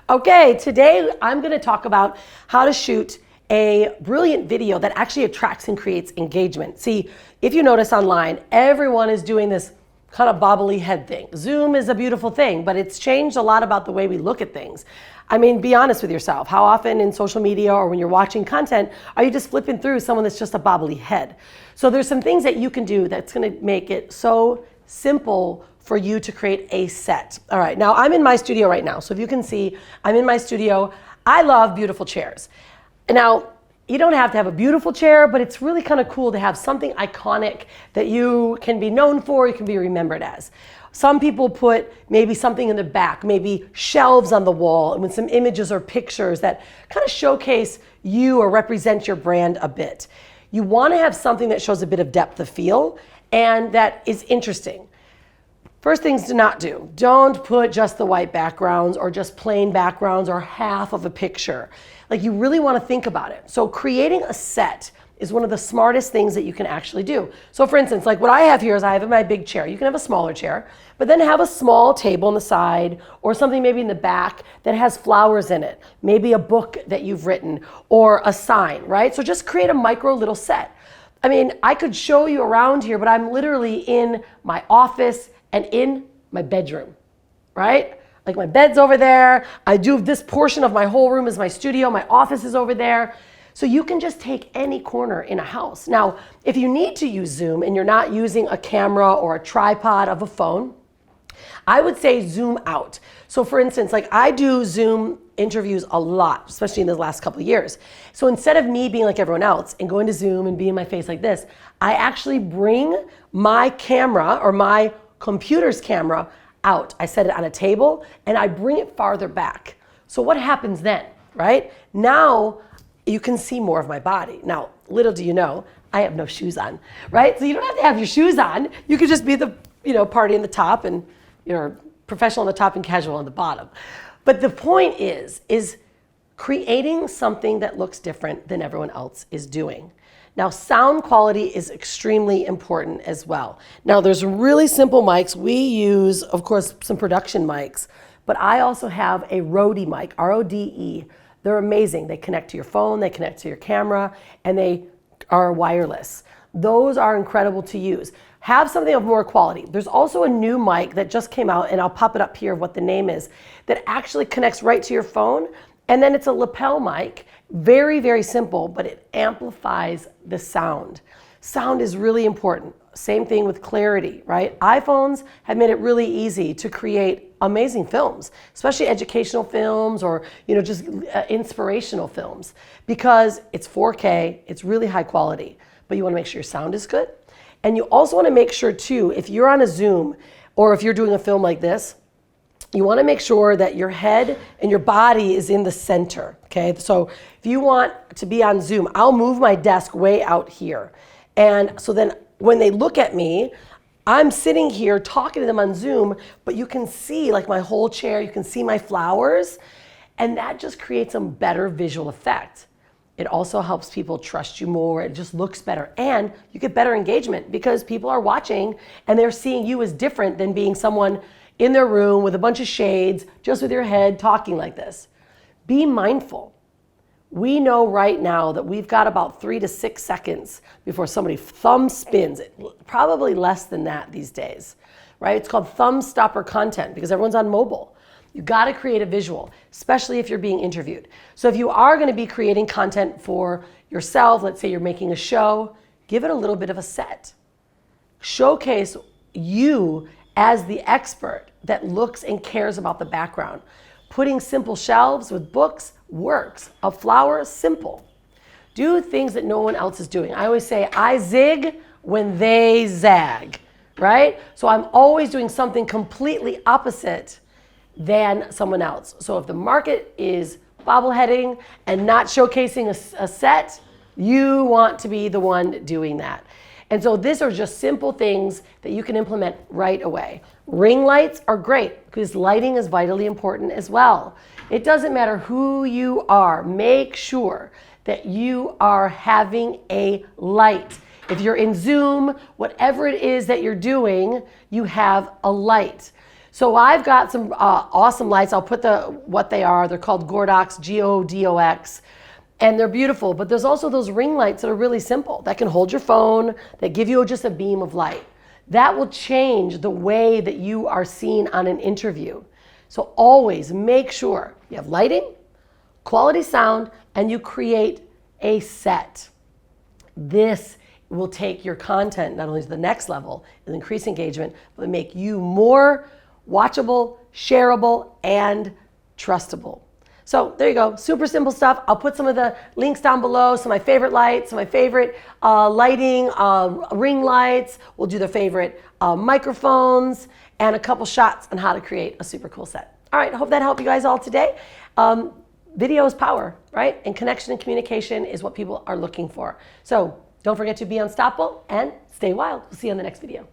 Okay, today I'm going to talk about how to shoot a brilliant video that actually attracts and creates engagement. See, if you notice online, everyone is doing this kind of bobbly head thing. Zoom is a beautiful thing, but it's changed a lot about the way we look at things. I mean, be honest with yourself. How often in social media or when you're watching content are you just flipping through someone that's just a bobbly head? So there's some things that you can do that's going to make it so simple for you to create a set. All right, now I'm in my studio right now. So if you can see, I'm in my studio. I love beautiful chairs. Now, you don't have to have a beautiful chair, but it's really kind of cool to have something iconic that you can be known for, you can be remembered as. Some people put maybe something in the back, maybe shelves on the wall, and with some images or pictures that kind of showcase you or represent your brand a bit. You want to have something that shows a bit of depth of field and that is interesting. First things to not do. Don't put just the white backgrounds or just plain backgrounds or half of a picture. Like, you really want to think about it. So creating a set is one of the smartest things that you can actually do. So for instance, like what I have here is I have my big chair. You can have a smaller chair, but then have a small table on the side or something maybe in the back that has flowers in it. Maybe a book that you've written or a sign, right? So just create a micro little set. I mean, I could show you around here, but I'm literally in my office and in my bedroom, right? Like my bed's over there. I do this portion of my whole room is my studio. My office is over there. So you can just take any corner in a house. Now, if you need to use Zoom and you're not using a camera or a tripod of a phone, I would say zoom out. So for instance, like I do Zoom interviews a lot, especially in the last couple of years. So instead of me being like everyone else and going to Zoom and being my face like this, I actually bring my camera or my computer's camera out. I set it on a table and I bring it farther back. So what happens then, right? Now you can see more of my body. Now, little do you know, I have no shoes on, right? So you don't have to have your shoes on. You could just be the, party on the top and you're professional on the top and casual on the bottom. But the point is creating something that looks different than everyone else is doing. Now, sound quality is extremely important as well. Now, there's really simple mics. We use, of course, some production mics, but I also have a Rode mic, R-O-D-E. They're amazing. They connect to your phone, they connect to your camera, and they are wireless. Those are incredible to use. Have something of more quality. There's also a new mic that just came out, and I'll pop it up here, what the name is, that actually connects right to your phone. And then it's a lapel mic, very, very simple, but it amplifies the sound. Sound is really important. Same thing with clarity, right? iPhones have made it really easy to create amazing films, especially educational films or just inspirational films, because it's 4K, it's really high quality, but you want to make sure your sound is good. And you also want to make sure too, if you're on a Zoom or if you're doing a film like this, you want to make sure that your head and your body is in the center, okay? So if you want to be on Zoom, I'll move my desk way out here. And so then when they look at me, I'm sitting here talking to them on Zoom, but you can see like my whole chair, you can see my flowers, and that just creates a better visual effect. It also helps people trust you more. It just looks better. And you get better engagement because people are watching and they're seeing you as different than being someone in their room with a bunch of shades, just with your head talking like this. Be mindful. We know right now that we've got about 3 to 6 seconds before somebody thumb spins it. Probably less than that these days, right? It's called thumb stopper content because everyone's on mobile. You got to create a visual, especially if you're being interviewed. So if you are going to be creating content for yourself, let's say you're making a show, give it a little bit of a set. Showcase you as the expert that looks and cares about the background. Putting simple shelves with books works. A flower, simple. Do things that no one else is doing. I always say, I zig when they zag, right? So I'm always doing something completely opposite than someone else. So if the market is bobbleheading and not showcasing a set, you want to be the one doing that. And so these are just simple things that you can implement right away. Ring lights are great because lighting is vitally important as well. It doesn't matter who you are. Make sure that you are having a light. If you're in Zoom, whatever it is that you're doing, you have a light. So I've got some awesome lights. I'll put what they are. They're called Godox, Godox, and they're beautiful. But there's also those ring lights that are really simple, that can hold your phone, that give you just a beam of light. That will change the way that you are seen on an interview. So always make sure you have lighting, quality sound, and you create a set. This will take your content not only to the next level and increase engagement, but make you more watchable, shareable, and trustable. So there you go, super simple stuff. I'll put some of the links down below, some of my favorite lights, some of my favorite lighting, ring lights. We'll do the favorite microphones and a couple shots on how to create a super cool set. All right, I hope that helped you guys all today. Video is power, right? And connection and communication is what people are looking for. So don't forget to be unstoppable and stay wild. We'll see you on the next video.